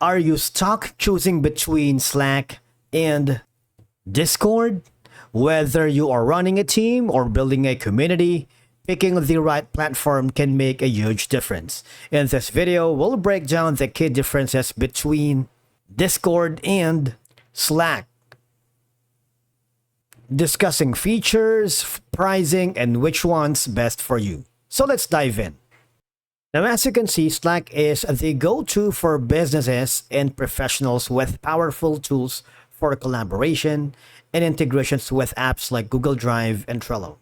Are you stuck choosing between Slack and Discord? Whether you are running a team or building a community, picking the right platform can make a huge difference. In this video, we'll break down the key differences between Discord and Slack, discussing features, pricing, and which one's best for you. So let's dive in. Now, as you can see, Slack is the go-to for businesses and professionals with powerful tools for collaboration and integrations with apps like Google Drive and Trello.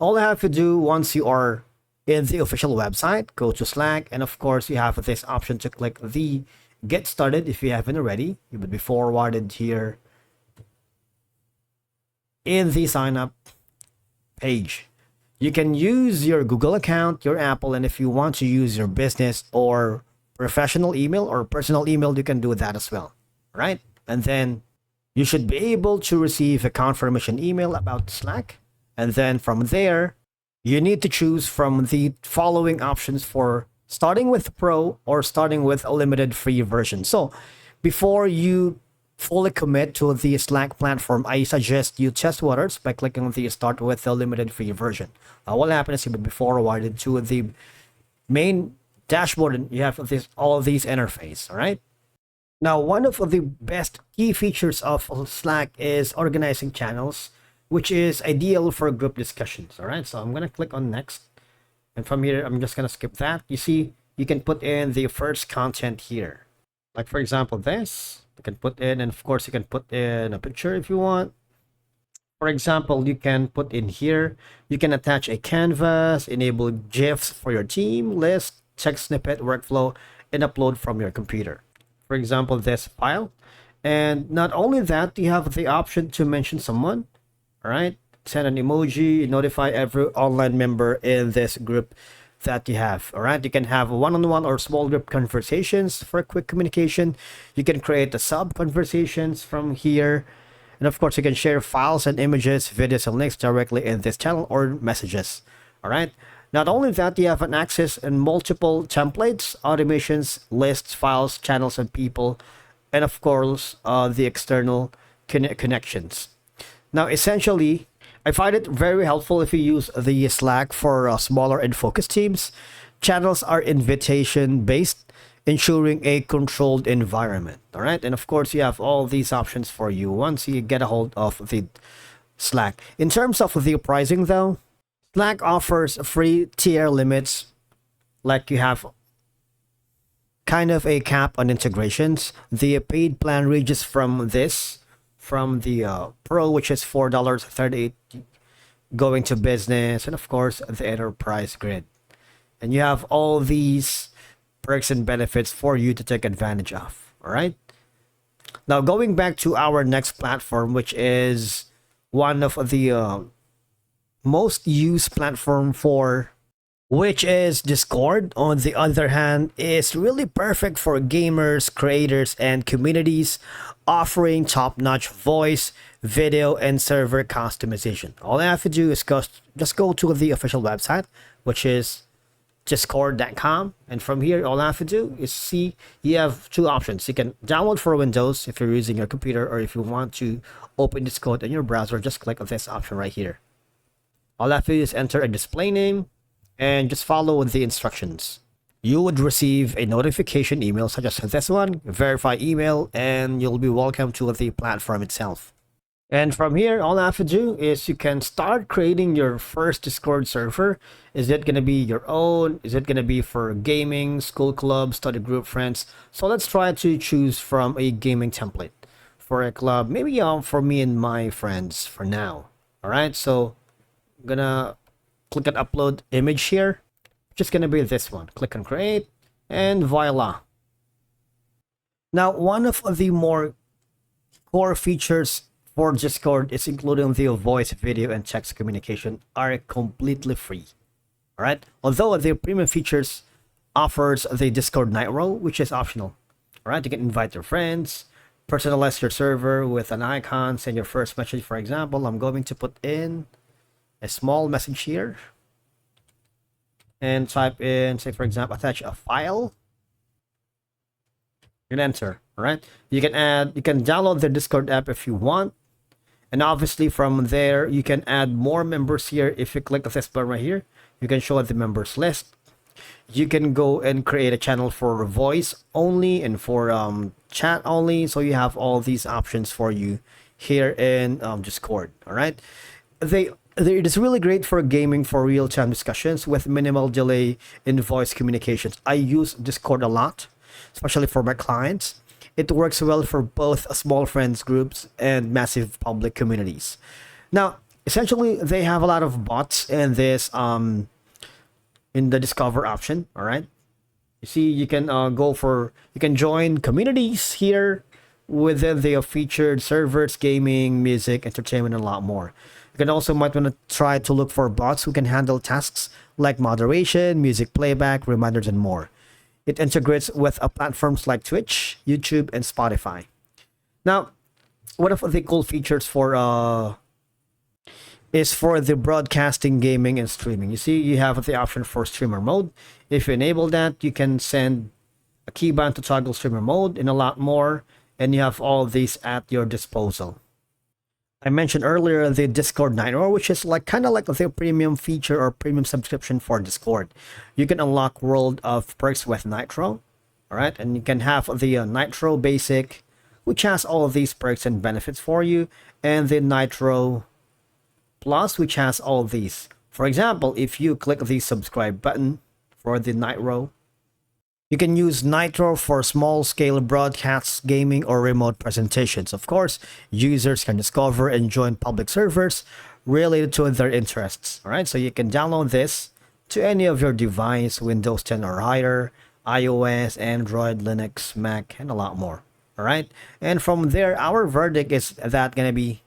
All you have to do once you are in the official website, go to Slack, and of course, you have this option to click the Get Started if you haven't already. You would be forwarded here in the sign up page. You can use your Google account, your Apple, and if you want to use your business or professional email or personal email, you can do that as well, right? And then you should be able to receive a confirmation email about Slack. And then from there, you need to choose from the following options for starting with Pro or starting with a limited free version. So before you fully commit to the Slack platform, I suggest you test waters by clicking the Start with the limited free version. What will happen is you will be forwarded to the main dashboard and you have all of these interface, all right? Now, one of the best key features of Slack is organizing channels, which is ideal for group discussions, all right? So I'm going to click on Next. And from here, I'm just going to skip that. You see, you can put in the first content here. Like, for example, this. You can put in, and of course, you can put in a picture if you want. For example, you can put in here, you can attach a canvas, enable GIFs for your team, list, text snippet, workflow, and upload from your computer. For example, this file. And not only that, you have the option to mention someone, all right? Send an emoji, notify every online member in this group that you have, all right? You can have one-on-one or small group conversations for quick communication. You can create the sub conversations from here. And of course, you can share files and images, videos, and links directly in this channel or messages, all right? Not only that, you have an access in multiple templates, automations, lists, files, channels, and people, and of course, the external connections. Now, essentially, I find it very helpful if you use the Slack for smaller and focused teams. Channels are invitation-based, ensuring a controlled environment, all right? And of course, you have all these options for you once you get a hold of the Slack. In terms of the pricing, though, Slack offers free tier limits, like you have kind of a cap on integrations. The paid plan ranges from the Pro, which is $4.38, going to business, and of course the enterprise grid. And you have all these perks and benefits for you to take advantage of, all right? Now, going back to our next platform, which is one of the most used platform for, which is Discord. On the other hand, is really perfect for gamers, creators, and communities, offering top-notch voice, video, and server customization. All I have to do is just go to the official website, which is discord.com, and from here, all I have to do is see you have two options. You can download for Windows if you're using your computer, or if you want to open Discord in your browser, just click on this option right here. All I have to do is enter a display name and just follow the instructions. You would receive a notification email such as this one, verify email, and you'll be welcome to the platform itself. And from here, all I have to do is you can start creating your first Discord server. Is it going to be your own? Is it going to be for gaming, school club, study group, friends? So let's try to choose from a gaming template for a club. Maybe for me and my friends for now. All right, so I'm going to click on upload image here. Just going to be this one. Click on create, and voila. Now, one of the more core features for Discord is including the voice, video, and text communication are completely free. All right. Although the premium features offers the Discord Nitro, which is optional. All right. You can invite your friends, personalize your server with an icon, send your first message. For example, I'm going to put in a small message here and type in, say, for example, attach a file. You can enter. All right. You can download the Discord app if you want. And obviously from there, you can add more members here. If you click this button right here, you can show the members list. You can go and create a channel for voice only and for chat only. So you have all these options for you here in Discord. All right. It is really great for gaming for real-time discussions with minimal delay in voice communications. I use Discord a lot, especially for my clients. It works well for both small friends groups and massive public communities. Now, essentially, they have a lot of bots in this in the discover option. All right, you see, you can you can join communities here within the featured servers, gaming, music, entertainment, and a lot more. You can also might want to try to look for bots who can handle tasks like moderation, music playback, reminders, and more. It integrates with platforms like Twitch, YouTube, and Spotify. Now, one of the cool features for is for the broadcasting, gaming, and streaming. You see, you have the option for streamer mode. If you enable that, you can send a keybind to toggle streamer mode and a lot more, and you have all these at your disposal. I mentioned earlier the Discord Nitro, which is like kind of like the premium feature or premium subscription for Discord. You can unlock world of perks with Nitro, all right, and you can have the Nitro Basic, which has all of these perks and benefits for you, and the Nitro Plus, which has all of these. For example, if you click the subscribe button for the Nitro, you can use Nitro for small-scale broadcasts, gaming, or remote presentations. Of course, users can discover and join public servers related to their interests. All right, so you can download this to any of your device, Windows 10 or higher, iOS, Android, Linux, Mac, and a lot more. All right, and from there, our verdict is that gonna be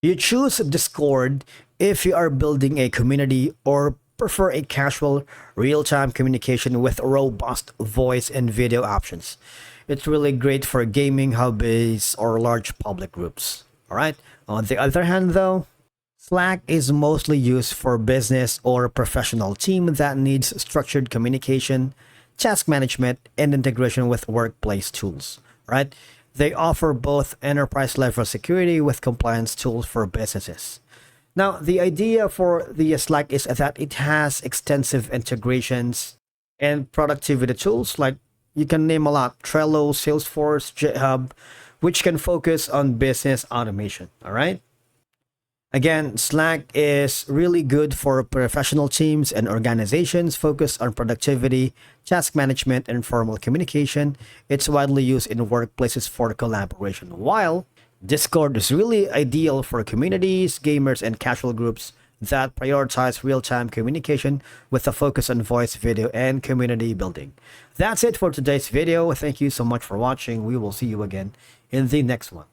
you choose Discord if you are building a community or prefer a casual, real-time communication with robust voice and video options. It's really great for gaming hobbies or large public groups. All right. On the other hand, though, Slack is mostly used for business or professional team that needs structured communication, task management, and integration with workplace tools. Right? They offer both enterprise-level security with compliance tools for businesses. Now, the idea for the Slack is that it has extensive integrations and productivity tools like you can name a lot: Trello, Salesforce, GitHub, which can focus on business automation. All right. Again, Slack is really good for professional teams and organizations focused on productivity, task management, and formal communication. It's widely used in workplaces for collaboration, while Discord is really ideal for communities, gamers, and casual groups that prioritize real-time communication with a focus on voice, video, and community building. That's it for today's video. Thank you so much for watching. We will see you again in the next one.